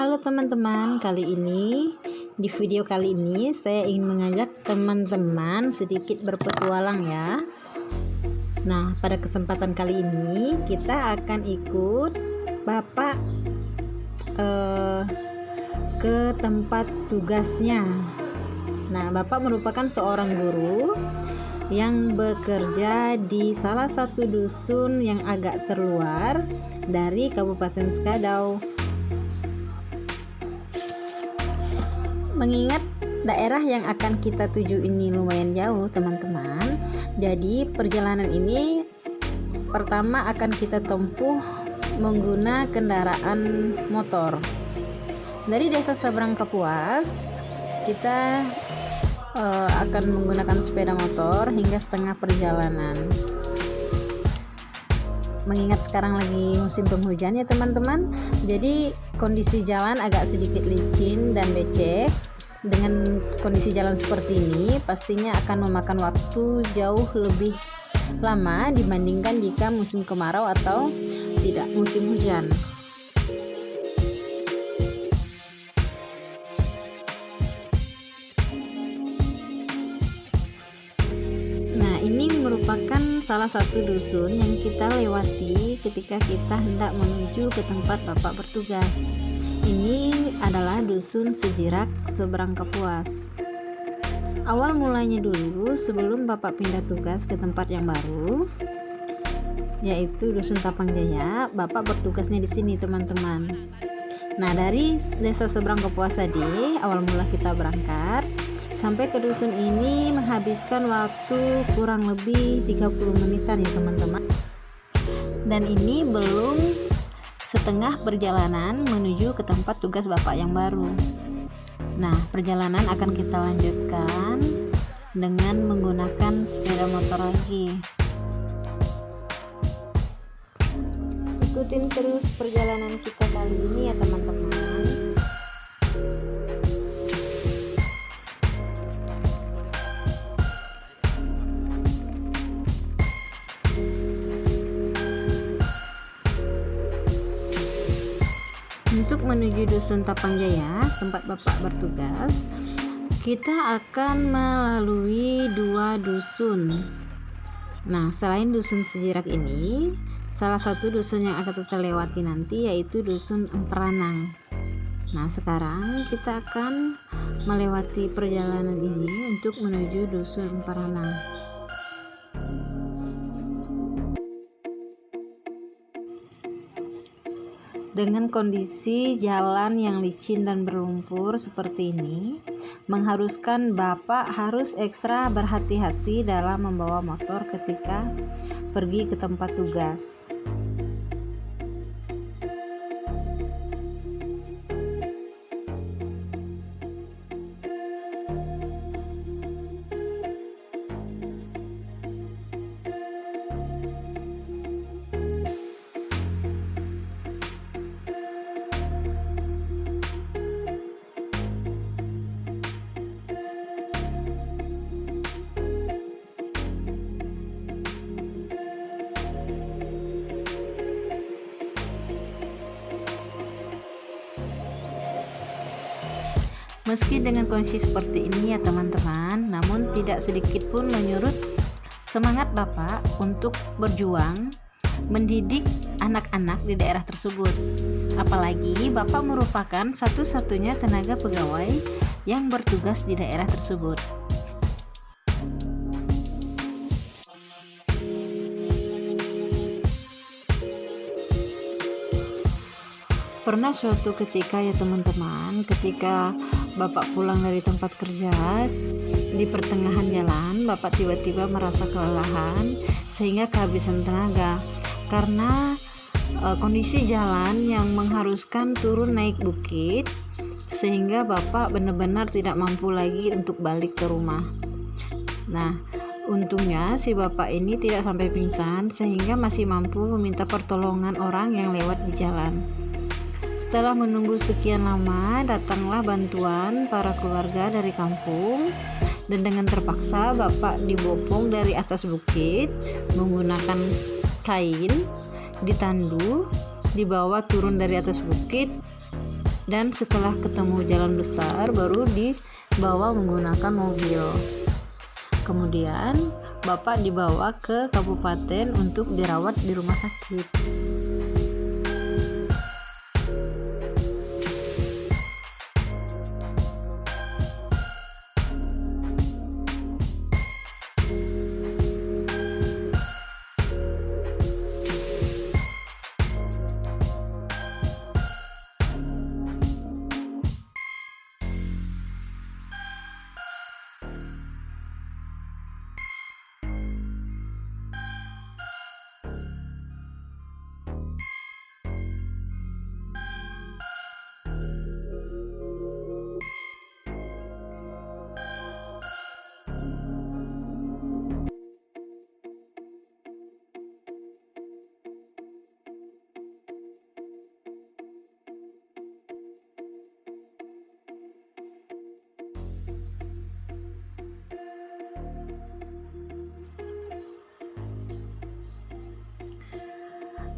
Halo teman-teman, di video kali ini saya ingin mengajak teman-teman sedikit berpetualang ya. Nah, pada kesempatan kali ini kita akan ikut Bapak ke tempat tugasnya. Nah, Bapak merupakan seorang guru yang bekerja di salah satu dusun yang agak terluar dari Kabupaten Skadau. Mengingat daerah yang akan kita tuju ini lumayan jauh teman-teman, jadi perjalanan ini pertama akan kita tempuh menggunakan kendaraan motor. Dari desa Seberang Kapuas kita akan menggunakan sepeda motor hingga setengah perjalanan. Mengingat sekarang lagi musim penghujan ya teman-teman, jadi kondisi jalan agak sedikit licin dan becek. Dengan kondisi jalan seperti ini pastinya akan memakan waktu jauh lebih lama dibandingkan jika musim kemarau atau tidak musim hujan. Nah, ini merupakan salah satu dusun yang kita lewati ketika kita hendak menuju ke tempat Bapak bertugas. Ini adalah dusun Sejirak Seberang Kapuas. Awal mulanya dulu sebelum Bapak pindah tugas ke tempat yang baru, yaitu dusun Tapang Jaya, Bapak bertugasnya di sini teman-teman. Nah, dari desa Seberang Kapuas tadi, awal mula kita berangkat sampai ke dusun ini menghabiskan waktu kurang lebih 30 menitan ya teman-teman. Dan ini belum setengah perjalanan menuju ke tempat tugas Bapak yang baru. Nah, perjalanan akan kita lanjutkan dengan menggunakan sepeda motor lagi. Ikutin terus perjalanan kita kali ini ya teman-teman. Untuk menuju dusun Tapang Jaya, tempat Bapak bertugas, kita akan melalui dua dusun. Nah, selain dusun Sejirak ini, salah satu dusun yang akan kita lewati nanti yaitu dusun Emperanang. Nah, sekarang kita akan melewati perjalanan ini untuk menuju dusun Emperanang. Dengan kondisi jalan yang licin dan berlumpur seperti ini, mengharuskan Bapak harus ekstra berhati-hati dalam membawa motor ketika pergi ke tempat tugas. Meski dengan kondisi seperti ini ya teman-teman, namun tidak sedikit pun menyurut semangat Bapak untuk berjuang mendidik anak-anak di daerah tersebut. Apalagi Bapak merupakan satu-satunya tenaga pegawai yang bertugas di daerah tersebut. Pernah suatu ketika ya teman-teman, ketika Bapak pulang dari tempat kerja, di pertengahan jalan Bapak tiba-tiba merasa kelelahan sehingga kehabisan tenaga karena kondisi jalan yang mengharuskan turun naik bukit, sehingga Bapak benar-benar tidak mampu lagi untuk balik ke rumah. Nah, untungnya si Bapak ini tidak sampai pingsan sehingga masih mampu meminta pertolongan orang yang lewat di jalan. Setelah menunggu sekian lama, datanglah bantuan para keluarga dari kampung dan dengan terpaksa Bapak dibopong dari atas bukit menggunakan kain, ditandu, dibawa turun dari atas bukit dan setelah ketemu jalan besar baru dibawa menggunakan mobil. Kemudian Bapak dibawa ke kabupaten untuk dirawat di rumah sakit.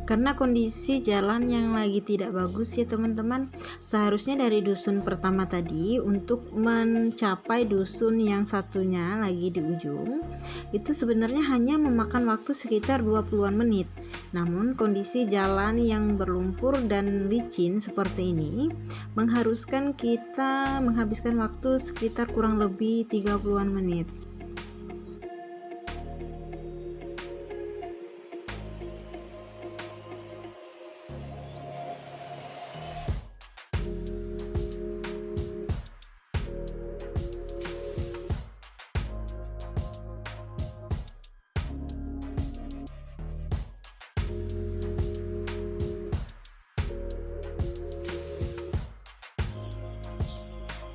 Karena kondisi jalan yang lagi tidak bagus ya teman-teman, seharusnya dari dusun pertama tadi untuk mencapai dusun yang satunya lagi di ujung itu sebenarnya hanya memakan waktu sekitar 20-an menit. Namun kondisi jalan yang berlumpur dan licin seperti ini mengharuskan kita menghabiskan waktu sekitar kurang lebih 30-an menit.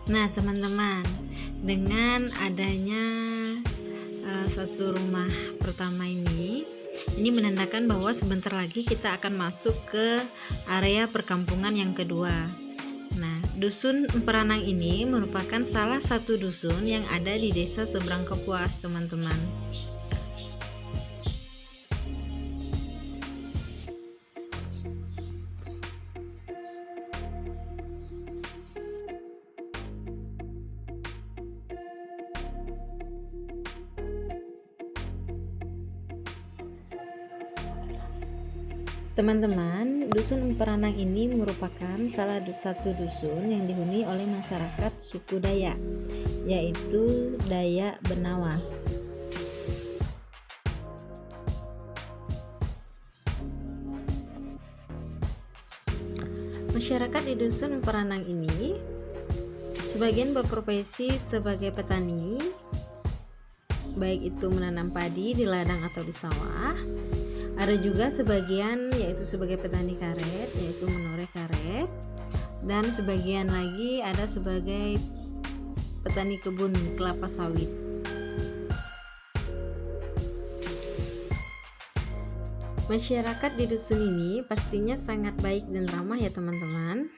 Nah teman-teman, dengan adanya satu rumah pertama ini menandakan bahwa sebentar lagi kita akan masuk ke area perkampungan yang kedua. Nah, dusun Emperanang ini merupakan salah satu dusun yang ada di desa seberang Kapuas teman-teman. Teman-teman, dusun Emperanang ini merupakan salah satu dusun yang dihuni oleh masyarakat suku Dayak, yaitu Dayak Benawas. Masyarakat di dusun Emperanang ini sebagian berprofesi sebagai petani, baik itu menanam padi di ladang atau di sawah. Ada juga sebagian yaitu sebagai petani karet, yaitu menoreh karet, dan sebagian lagi ada sebagai petani kebun kelapa sawit. Masyarakat di dusun ini pastinya sangat baik dan ramah ya teman-teman.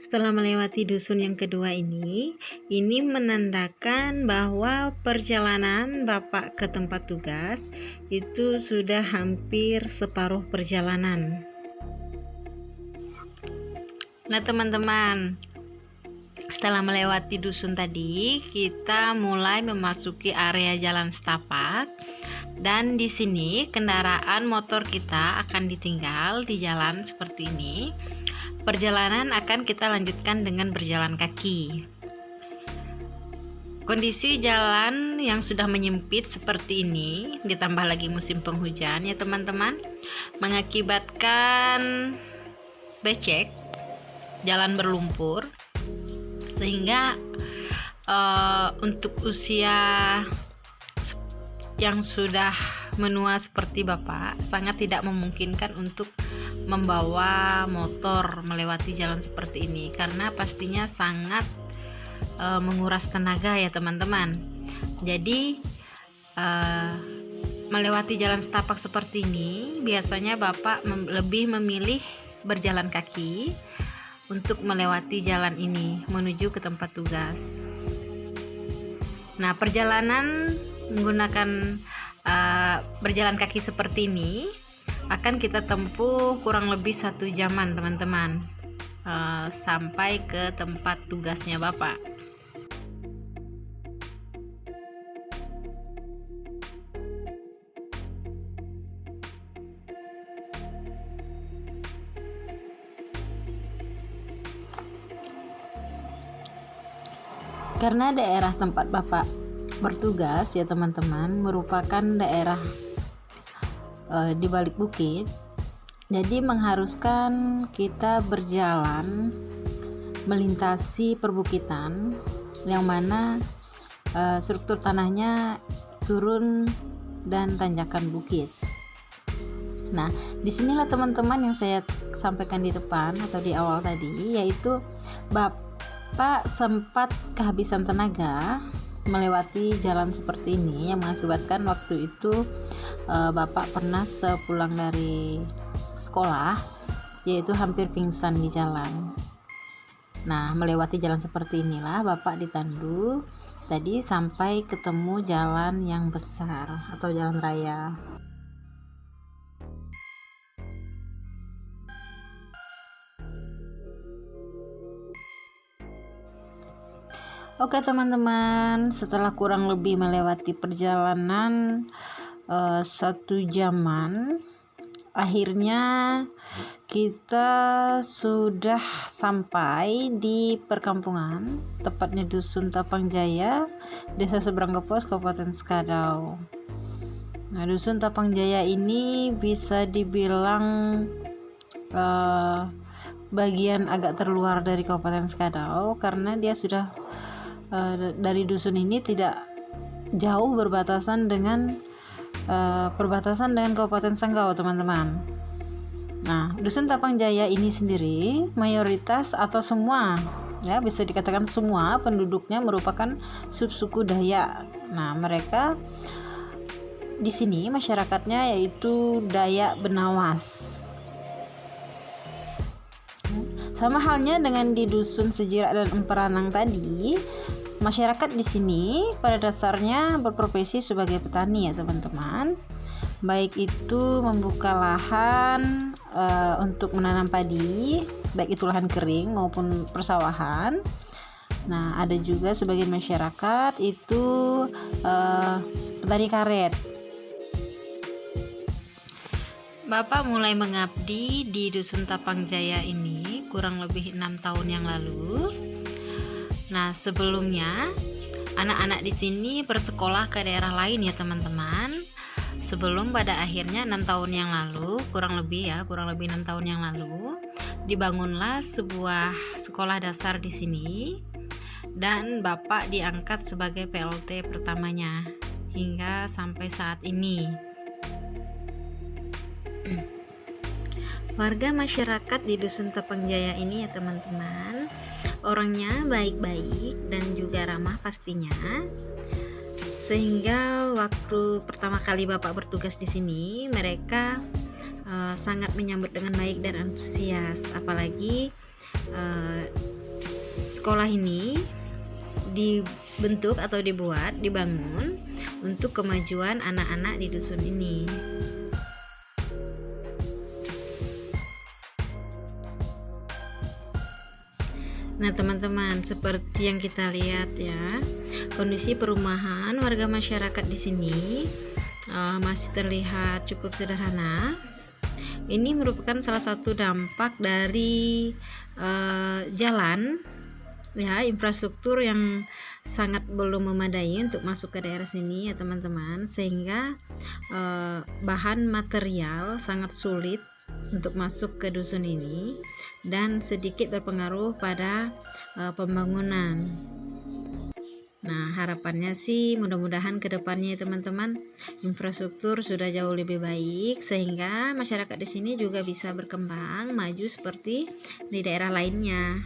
Setelah melewati dusun yang kedua ini menandakan bahwa perjalanan Bapak ke tempat tugas itu sudah hampir separuh perjalanan. Nah teman-teman, setelah melewati dusun tadi, kita mulai memasuki area jalan setapak, dan di sini kendaraan motor kita akan ditinggal di jalan seperti ini. Perjalanan akan kita lanjutkan dengan berjalan kaki. Kondisi jalan yang sudah menyempit seperti ini, ditambah lagi musim penghujan ya teman-teman, mengakibatkan becek, jalan berlumpur, sehingga untuk usia yang sudah menua seperti Bapak sangat tidak memungkinkan untuk membawa motor melewati jalan seperti ini, karena pastinya sangat menguras tenaga ya teman-teman. Jadi melewati jalan setapak seperti ini biasanya Bapak lebih memilih berjalan kaki untuk melewati jalan ini menuju ke tempat tugas. Nah, perjalanan menggunakan berjalan kaki seperti ini akan kita tempuh kurang lebih 1 jaman teman-teman, sampai ke tempat tugasnya Bapak. Karena daerah tempat Bapak bertugas ya teman-teman merupakan daerah di balik bukit, jadi mengharuskan kita berjalan melintasi perbukitan yang mana struktur tanahnya turun dan tanjakan bukit. Nah, disinilah teman-teman yang saya sampaikan di depan atau di awal tadi, yaitu Bapak sempat kehabisan tenaga melewati jalan seperti ini yang mengakibatkan waktu itu Bapak pernah sepulang dari sekolah yaitu hampir pingsan di jalan. Nah, melewati jalan seperti inilah Bapak ditandu tadi sampai ketemu jalan yang besar atau jalan raya. Oke teman-teman, setelah kurang lebih melewati perjalanan 1 jaman, akhirnya kita sudah sampai di perkampungan, tepatnya Dusun Tapang Jaya, Desa Seberang Kepos, Kabupaten Skadau. Nah, Dusun Tapang Jaya ini bisa dibilang bagian agak terluar dari Kabupaten Skadau karena dia sudah dari dusun ini tidak jauh berbatasan dengan perbatasan dengan Kabupaten Sanggau teman-teman. Nah, Dusun Tapang Jaya ini sendiri mayoritas atau semua ya bisa dikatakan semua penduduknya merupakan subsuku Dayak. Nah, mereka di sini masyarakatnya yaitu Dayak Benawas. Sama halnya dengan di Dusun Sejirak dan Emperanang tadi, masyarakat di sini pada dasarnya berprofesi sebagai petani ya teman-teman. Baik itu membuka lahan untuk menanam padi, baik itu lahan kering maupun persawahan. Nah, ada juga sebagian masyarakat itu petani karet. Bapak mulai mengabdi di Dusun Tapang Jaya ini kurang lebih 6 tahun yang lalu. Nah, sebelumnya anak-anak di sini bersekolah ke daerah lain ya teman-teman. Sebelum pada akhirnya 6 tahun yang lalu, kurang lebih 6 tahun yang lalu, dibangunlah sebuah sekolah dasar di sini dan Bapak diangkat sebagai PLT pertamanya hingga sampai saat ini. Warga masyarakat di Dusun Tapang Jaya ini ya teman-teman, orangnya baik-baik dan juga ramah pastinya. Sehingga waktu pertama kali Bapak bertugas di sini, mereka sangat menyambut dengan baik dan antusias. Apalagi sekolah ini dibentuk atau dibangun untuk kemajuan anak-anak di dusun ini. Nah teman-teman, seperti yang kita lihat ya, kondisi perumahan warga masyarakat di sini masih terlihat cukup sederhana. Ini merupakan salah satu dampak dari jalan ya, infrastruktur yang sangat belum memadai untuk masuk ke daerah sini ya teman-teman, sehingga bahan material sangat sulit untuk masuk ke dusun ini dan sedikit berpengaruh pada pembangunan. Nah, harapannya sih mudah-mudahan ke depannya teman-teman infrastruktur sudah jauh lebih baik sehingga masyarakat di sini juga bisa berkembang maju seperti di daerah lainnya.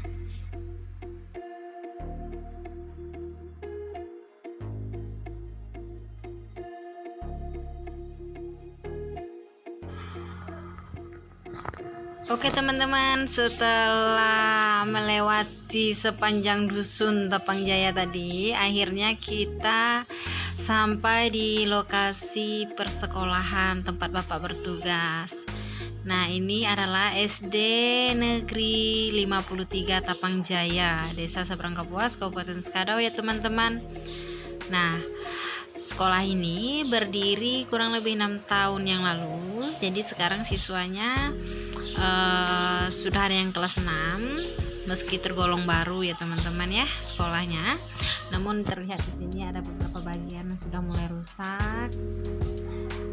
Oke teman-teman, setelah melewati sepanjang dusun Tapang Jaya tadi, akhirnya kita sampai di lokasi persekolahan tempat Bapak bertugas. Nah, ini adalah SD Negeri 53 Tapang Jaya, Desa Seberang Kapuas, Kabupaten Skadau ya teman-teman. Nah, sekolah ini berdiri kurang lebih 6 tahun yang lalu. Jadi sekarang siswanya sudah ada yang kelas 6, meski tergolong baru ya teman-teman ya sekolahnya. Namun terlihat di sini ada beberapa bagian yang sudah mulai rusak.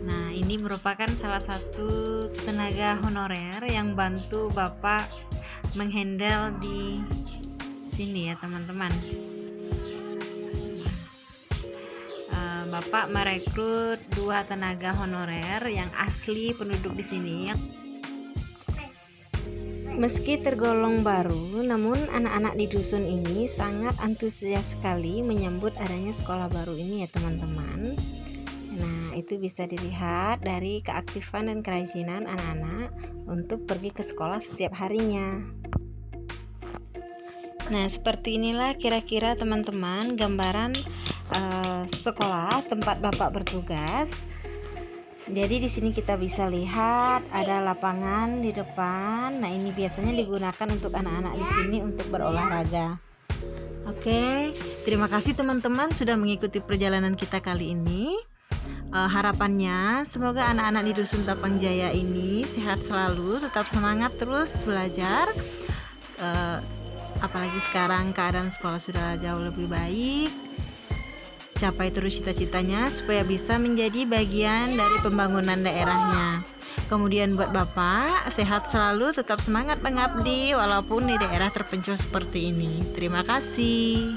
Nah, ini merupakan salah satu tenaga honorer yang bantu Bapak menghandle di sini ya teman-teman. Bapak merekrut 2 tenaga honorer yang asli penduduk di sini. Meski tergolong baru, namun anak-anak di dusun ini sangat antusias sekali menyambut adanya sekolah baru ini ya teman-teman. Nah, itu bisa dilihat dari keaktifan dan kerajinan anak-anak untuk pergi ke sekolah setiap harinya. Nah, seperti inilah kira-kira teman-teman gambaran sekolah tempat Bapak bertugas. Jadi di sini kita bisa lihat ada lapangan di depan. Nah, ini biasanya digunakan untuk anak-anak di sini untuk berolahraga. Oke, terima kasih teman-teman sudah mengikuti perjalanan kita kali ini. Harapannya semoga anak-anak di dusun Tapang Jaya ini sehat selalu, tetap semangat terus belajar. Apalagi sekarang keadaan sekolah sudah jauh lebih baik. Capai terus cita-citanya supaya bisa menjadi bagian dari pembangunan daerahnya. Kemudian buat Bapak, sehat selalu, tetap semangat mengabdi walaupun di daerah terpencil seperti ini. Terima kasih.